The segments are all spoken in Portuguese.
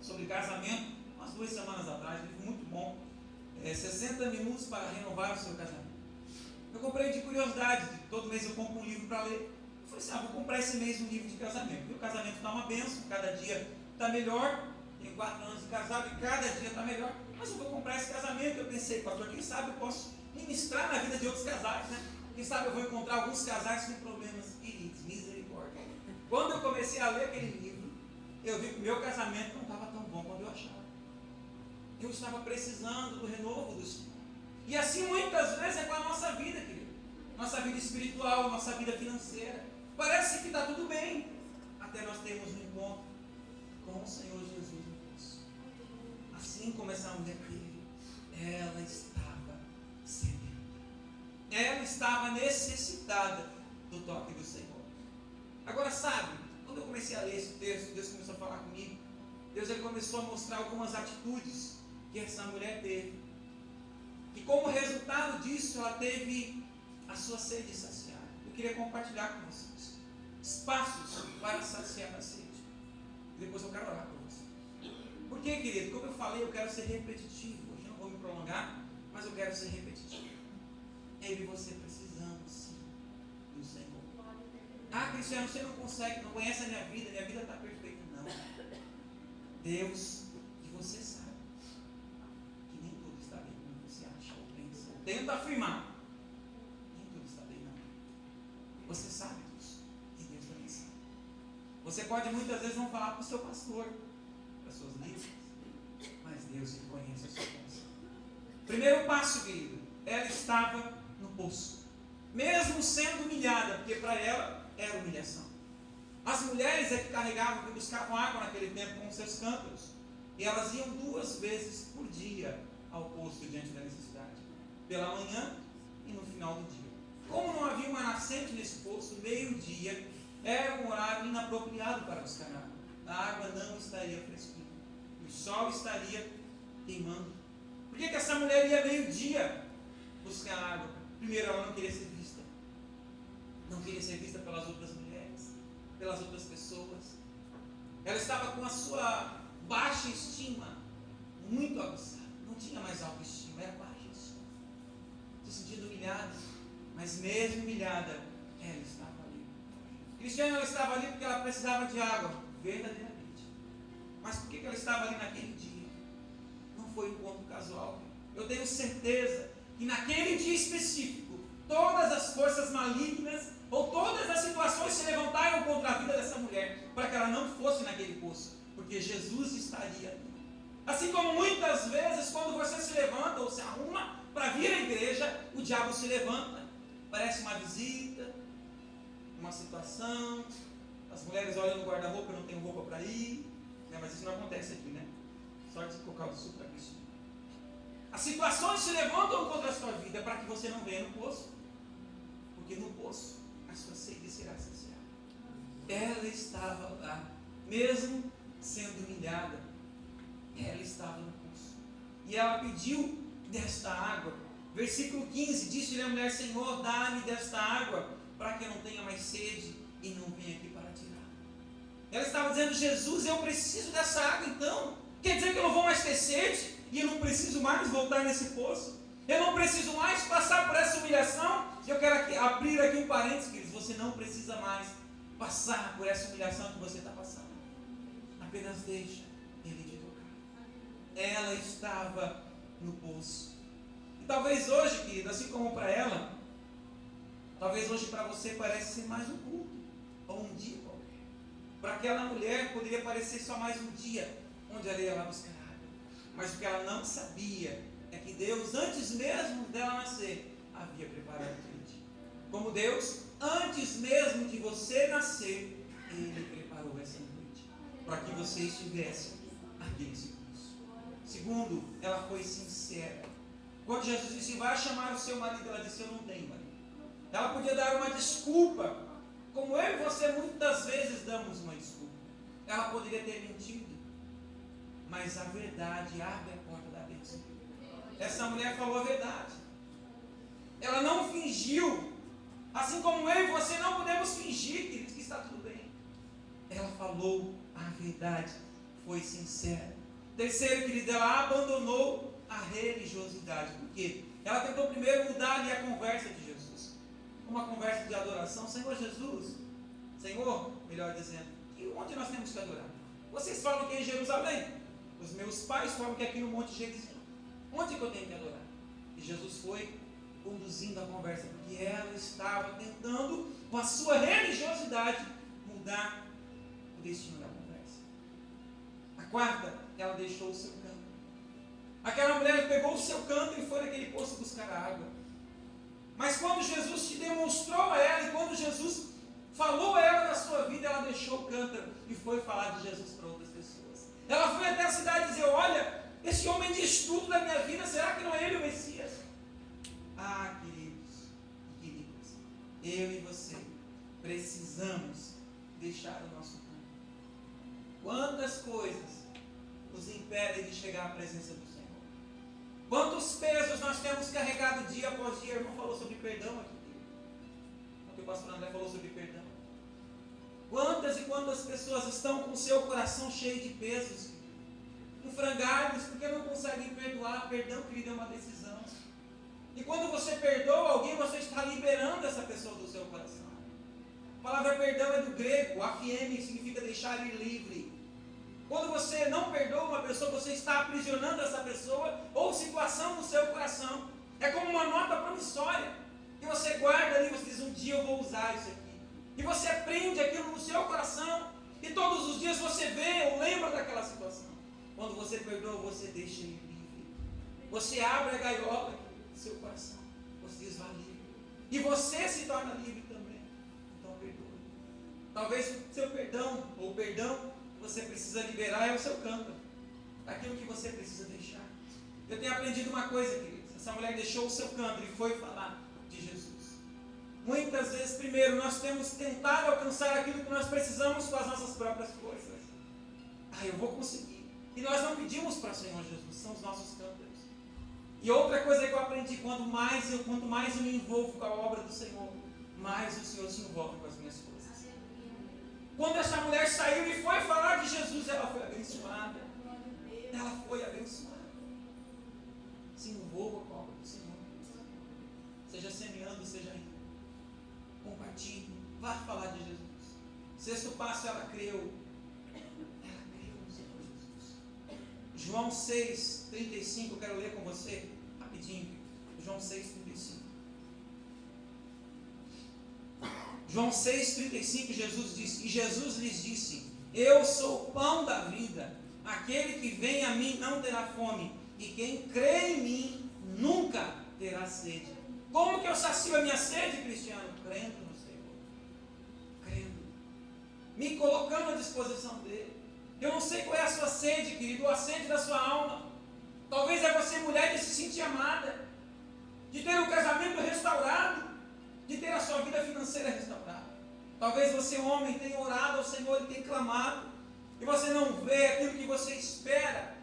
sobre casamento, umas 2 semanas atrás, um livro muito bom, 60 minutos para renovar o seu casamento. Eu comprei de curiosidade, todo mês eu compro um livro para ler. Eu falei assim, vou comprar esse mês um livro de casamento, porque o casamento está uma bênção, cada dia está melhor. Tenho 4 anos de casado e cada dia está melhor, mas eu vou comprar esse casamento. Eu pensei, pastor, quem sabe eu posso ministrar na vida de outros casais, né? Quem sabe eu vou encontrar alguns casais com problemas queridos, misericórdia. Quando eu comecei a ler aquele livro, eu vi que o meu casamento não estava tão bom quanto eu achava. Eu estava precisando do renovo do Senhor. E assim muitas vezes é com a nossa vida, querido. Nossa vida espiritual, nossa vida financeira. Parece que está tudo bem, até nós termos um encontro com o Senhor Jesus no poço. Assim como essa mulher teve, ela estava sedenta. Ela estava necessitada do toque do Senhor. Agora sabe, quando eu comecei a ler esse texto, Deus começou a falar comigo. Ele começou a mostrar algumas atitudes que essa mulher teve. E como resultado disso, ela teve a sua sede saciada. Eu queria compartilhar com vocês espaços para saciar a sede. Depois eu quero orar por você. Porque, querido, como eu falei, eu quero ser repetitivo. Hoje não vou me prolongar, mas eu quero ser repetitivo. Eu e você precisamos, sim, do Senhor. Cristiano, você não consegue, não conhece a minha vida está perfeita. Não. Deus, que você sabe, que nem tudo está bem como você acha ou pensa. Tenta afirmar. Nem tudo está bem, não. Você sabe disso. E Deus também sabe. Você pode muitas vezes não falar para o seu pastor, para as suas líderes, mas Deus que conhece a sua coração. Primeiro passo, querido, ela estava no poço, mesmo sendo humilhada, porque para ela era humilhação. As mulheres é que carregavam, que buscavam água naquele tempo com seus cântaros, e elas iam 2 vezes por dia ao poço diante da necessidade, pela manhã e no final do dia. Como não havia uma nascente nesse poço, meio-dia era um horário inapropriado para buscar água. A água não estaria fresquinha, o sol estaria queimando. Por que essa mulher ia meio-dia buscar água? Primeiro, ela não queria ser vista. Não queria ser vista pelas outras mulheres, pelas outras pessoas. Ela estava com a sua baixa estima muito aguçada. Não tinha mais autoestima, era baixa estima. Se sentindo humilhada, mas mesmo humilhada, ela estava ali. Cristiana, ela estava ali porque ela precisava de água, verdadeiramente. Mas por que ela estava ali naquele dia? Não foi um encontro casual. Eu tenho certeza que naquele dia específico, todas as forças malignas ou todas as situações se levantaram contra a vida dessa mulher, para que ela não fosse naquele poço, porque Jesus estaria ali. Assim como muitas vezes, quando você se levanta ou se arruma para vir à igreja, o diabo se levanta. Parece uma visita, uma situação, as mulheres olham no guarda-roupa, não tem roupa para ir, né? Mas isso não acontece aqui, né? Só de colocar o suco para Cristo. As situações se levantam contra a sua vida para que você não venha no poço, porque no poço a sua sede será saciada. Ela estava lá, mesmo sendo humilhada, ela estava no poço, e ela pediu desta água. Versículo 15, disse-lhe a mulher: Senhor, dá-me desta água, para que eu não tenha mais sede e não venha aqui para tirar. Ela estava dizendo: Jesus, eu preciso dessa água então. Quer dizer que eu não vou mais ter sede? E eu não preciso mais voltar nesse poço? Eu não preciso mais passar por essa humilhação? Eu quero abrir aqui um parênteses, queridos. Você não precisa mais passar por essa humilhação que você está passando. Apenas deixa Ele te tocar. Ela estava no poço. E talvez hoje, querido, assim como para ela, talvez hoje para você parece ser mais um culto, ou um dia qualquer. Para aquela mulher poderia parecer só mais um dia, onde ela ia lá buscar água. Mas o que ela não sabia é que Deus, antes mesmo dela nascer, havia preparado aquele dia. Como Deus, antes mesmo de você nascer, Ele preparou essa noite, para que você estivesse aqui nesse curso. Segundo, ela foi sincera. Quando Jesus disse: vai chamar o seu marido, ela disse: eu não tenho marido. Ela podia dar uma desculpa, como eu e você muitas vezes damos uma desculpa. Ela poderia ter mentido, mas a verdade abre a porta da bênção. Essa mulher falou a verdade. Ela não fingiu. Assim como eu e você não podemos fingir, queridos, que está tudo bem. Ela falou a verdade. foi sincera. Terceiro, querido, ela abandonou a religiosidade. Por quê? Ela tentou primeiro mudar ali a conversa de Jesus. Uma conversa de adoração. Senhor Jesus, Senhor, melhor dizendo, e onde nós temos que adorar? Vocês falam que é em Jerusalém. Os meus pais falam que é aqui no Monte Gerizim. Onde que eu tenho que adorar? E Jesus foi conduzindo a conversa, porque ela estava tentando, com a sua religiosidade, mudar o destino da conversa. A quarta, ela deixou o seu canto. Aquela mulher pegou o seu canto e foi naquele poço buscar a água. Mas quando Jesus te demonstrou a ela, e quando Jesus falou a ela da sua vida, ela deixou o cântaro e foi falar de Jesus para outras pessoas. Ela foi até a cidade dizer: olha, esse homem diz tudo da minha vida, será que não é ele o Messias? Ah, queridos e queridas, eu e você precisamos deixar o nosso canto. Quantas coisas nos impedem de chegar à presença do Senhor? Quantos pesos nós temos carregado dia após dia? O irmão falou sobre perdão aqui. O pastor André falou sobre perdão. Quantas e quantas pessoas estão com o seu coração cheio de pesos, em frangalhos, porque não conseguem perdoar? Perdão, querido, é uma decisão. E quando você perdoa alguém, você está liberando essa pessoa do seu coração. A palavra perdão é do grego, afieme, significa deixar ir livre. Quando você não perdoa uma pessoa, você está aprisionando essa pessoa ou situação no seu coração. É como uma nota promissória que você guarda ali, você diz: um dia eu vou usar isso aqui. E você prende aquilo no seu coração e todos os dias você vê ou lembra daquela situação. Quando você perdoa, você deixa ele livre. Você abre a gaiola do seu coração. Você diz: vá livre. E você se torna livre também. Então perdoa. Talvez o seu perdão, ou o perdão que você precisa liberar é o seu cântaro. Aquilo que você precisa deixar. Eu tenho aprendido uma coisa, queridos. Essa mulher deixou o seu cântaro e foi falar de Jesus. Muitas vezes, primeiro, nós temos tentado alcançar aquilo que nós precisamos com as nossas próprias forças. Ah, eu vou conseguir. E nós não pedimos para o Senhor Jesus, são os nossos cântaros. E outra coisa que eu aprendi: quanto mais eu me envolvo com a obra do Senhor, mais o Senhor se envolve com as minhas coisas. Quando essa mulher saiu e foi falar de Jesus, ela foi abençoada. Ela foi abençoada. Se envolva com a obra do Senhor. Seja semeando, seja indo. Compartilhe. Vá falar de Jesus. Sexto passo, ela creu. Ela creu no Senhor Jesus. João 6,35, eu quero ler com você rapidinho. João 6,35. João 6,35, Jesus disse: e Jesus lhes disse: eu sou o pão da vida. Aquele que vem a mim não terá fome, e quem crê em mim nunca terá sede. Como que eu sacio a minha sede, Cristiano? Crendo no Senhor. Crendo. Me colocando à disposição dele. Eu não sei qual é a sua sede, querido, ou a sede da sua alma. Talvez é você, mulher, de se sentir amada, de ter um casamento restaurado, de ter a sua vida financeira restaurada. Talvez você, homem, tenha orado ao Senhor e tenha clamado, e você não vê aquilo que você espera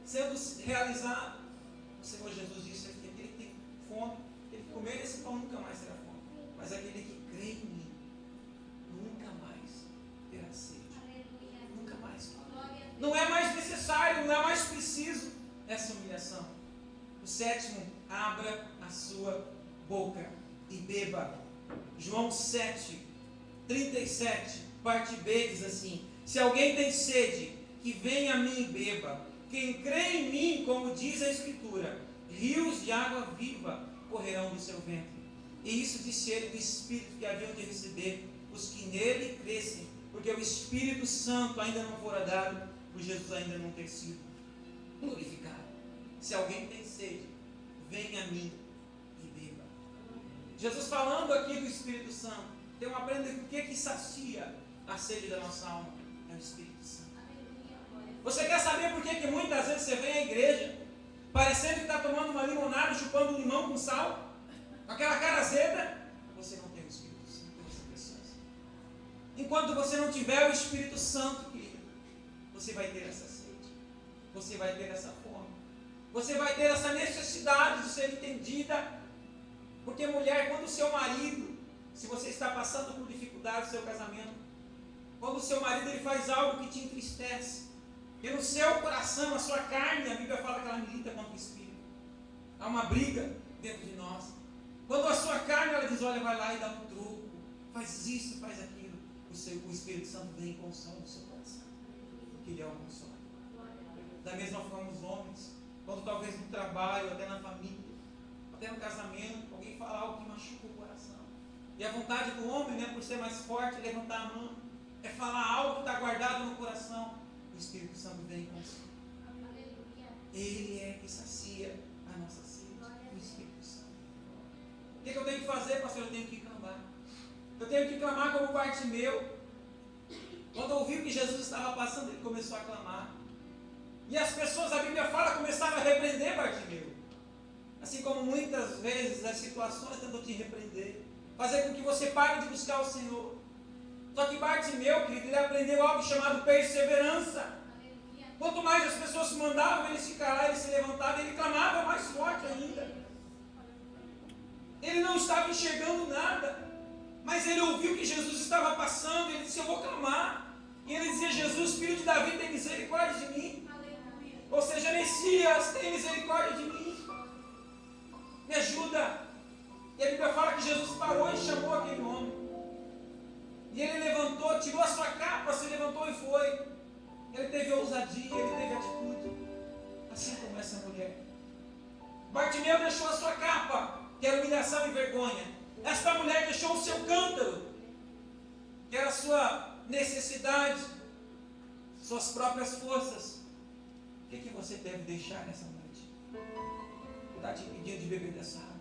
sendo realizado. O Senhor Jesus disse que aquele que tem fome, ele que comer esse pão nunca mais terá fome. Mas aquele que crê em mim, nunca mais terá sede. Nunca mais. Não é mais necessário, não é mais preciso essa humilhação. O sétimo: abra a sua boca e beba. João 7:37, parte B, diz assim: se alguém tem sede, que venha a mim e beba. Quem crê em mim, como diz a Escritura, rios de água viva correrão do seu ventre. E isso disse ele do Espírito que haviam de receber os que nele crescem, porque o Espírito Santo ainda não fora dado, por Jesus ainda não ter sido glorificado. Se alguém tem sede, venha a mim e beba. Jesus falando aqui do Espírito Santo. Então aprenda o que sacia a sede da nossa alma. É o Espírito Santo. Você quer saber por que muitas vezes você vem à igreja parecendo que está tomando uma limonada, chupando um limão com sal, com aquela cara azeda? Você não tem o Espírito Santo, você precisa. Enquanto você não tiver o Espírito Santo, querido, você vai ter essa sede, você vai ter essa fome, você vai ter essa necessidade de ser entendida. Porque, mulher, quando o seu marido, se você está passando por dificuldade no seu casamento, quando o seu marido ele faz algo que te entristece, E no seu coração, a sua carne, a Bíblia fala que ela milita contra o Espírito. Há uma briga dentro de nós. Quando a sua carne, ela diz, olha, vai lá e dá um troco, faz isso, faz aquilo. O Espírito Santo vem e consola o seu coração. Que Ele é o consolo. Da mesma forma os homens, quando talvez no trabalho, até na família, até no casamento, alguém fala algo que machuca o coração. E a vontade do homem, né, por ser mais forte, é levantar a mão, é falar algo que está guardado no coração. O Espírito Santo vem e consola. Ele é que sacia a nossa sede. O Espírito Santo. O que eu tenho que fazer, pastor? Eu tenho que clamar. Eu tenho que clamar como Bartimeu. Quando ouviu que Jesus estava passando, ele começou a clamar. E as pessoas, a Bíblia fala, começaram a repreender Bartimeu. Assim como muitas vezes as situações tentam te repreender, fazer com que você pare de buscar o Senhor. Só que Bartimeu, querido, ele aprendeu algo chamado perseverança. Quanto mais as pessoas mandavam ele se calar, ele se levantava, ele clamava mais forte ainda. Ele não estava enxergando nada, mas ele ouviu que Jesus estava passando, e ele disse, eu vou clamar. E ele dizia, Jesus, filho de Davi, tem misericórdia de mim. Ou seja, Messias, tem misericórdia de mim. Me ajuda. E a Bíblia fala que Jesus parou e chamou aquele homem. E ele levantou, tirou a sua capa, se levantou e foi. Ele teve ousadia, ele teve atitude. Assim como essa mulher. Bartimeu deixou a sua capa, que era humilhação e vergonha. Esta mulher deixou o seu cântaro, que era a sua necessidade, suas próprias forças. O que você deve deixar nessa noite? Está te pedindo de beber dessa água.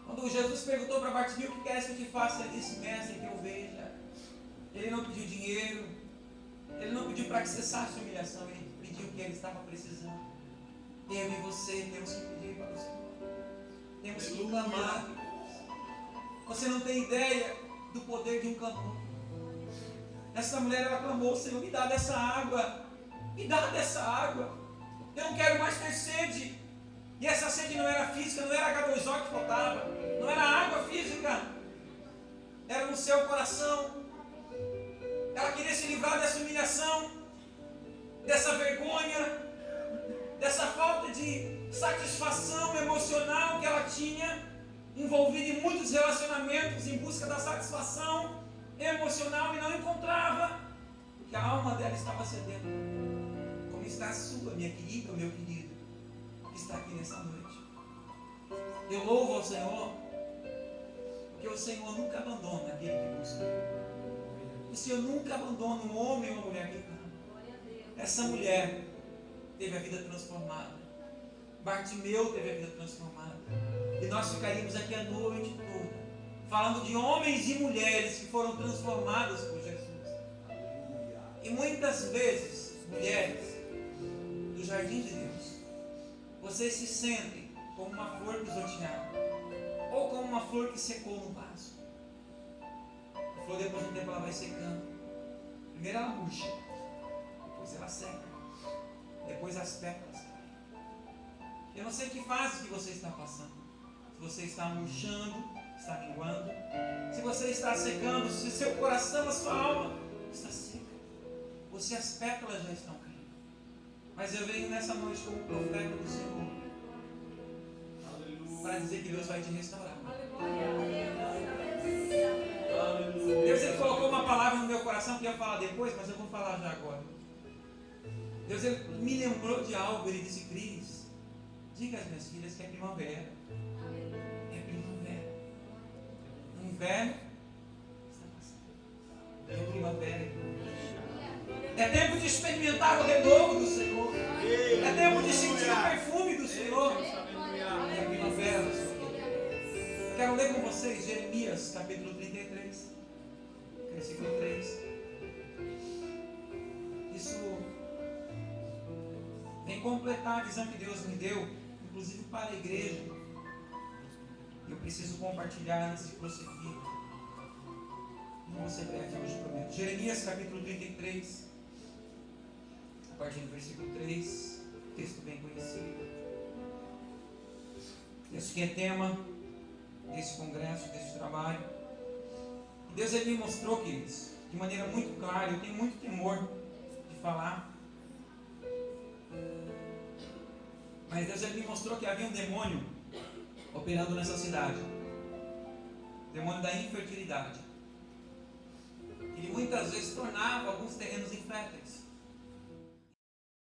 Quando Jesus perguntou para Bartimeu, o que queres que eu te faça? Ele disse, mestre, que eu veja. Ele não pediu dinheiro, ele não pediu para que cessasse a humilhação, ele pediu o que ele estava precisando. Eu e você temos que pedir para o Senhor. Temos que clamar. Você não tem ideia do poder de um clamor. Essa mulher, ela clamou, Senhor, me dá dessa água. Me dá dessa água. Eu não quero mais ter sede. E essa sede não era física, não era H2O que faltava. Não era água física. Era no seu coração. Ela queria se livrar dessa humilhação, dessa vergonha, dessa falta de satisfação emocional que ela tinha, envolvida em muitos relacionamentos em busca da satisfação emocional e não encontrava, porque a alma dela estava cedendo. Como está a sua, minha querida, meu querido, que está aqui nessa noite. Eu louvo ao Senhor, porque o Senhor nunca abandona aquele que busca. O Senhor nunca abandona um homem ou uma mulher que clama. Essa mulher teve a vida transformada. Bartimeu teve a vida transformada. E nós ficaríamos aqui a noite toda falando de homens e mulheres que foram transformadas por Jesus. E muitas vezes, mulheres do jardim de Deus, vocês se sentem como uma flor pisoteada ou como uma flor que secou no vaso. A flor, depois de um tempo, ela vai secando. Primeiro ela murcha, depois ela seca, depois as pétalas caem. Eu não sei que fase que você está passando. Se você está murchando, está minguando, se você está secando, se seu coração, a sua alma está seca, ou se as pétalas já estão caindo. Mas eu venho nessa noite como profeta do Senhor para dizer que Deus vai te restaurar. Deus, Ele colocou uma palavra no meu coração que eu ia falar depois, mas eu vou falar já agora. Deus, Ele me lembrou de algo. Ele disse, Cris, diga às minhas filhas que é primavera. É primavera. O inverno está passando. É primavera. É tempo de experimentar o renovo do Senhor. É tempo de sentir o perfume do Senhor. É primavera, Senhor. Eu quero ler com vocês Jeremias, capítulo 33, versículo 3. Isso vem completar a visão que Deus me deu, inclusive para a igreja. Eu preciso compartilhar antes de prosseguir. Não vou ser breve hoje, prometo. Jeremias, capítulo 33, a partir do versículo 3, texto bem conhecido. Esse que é tema desse congresso, desse trabalho. Deus, Ele me mostrou, queridos, de maneira muito clara. Eu tenho muito temor de falar. Mas Deus já me mostrou que havia um demônio operando nessa cidade. O demônio da infertilidade. Ele muitas vezes tornava alguns terrenos inférteis.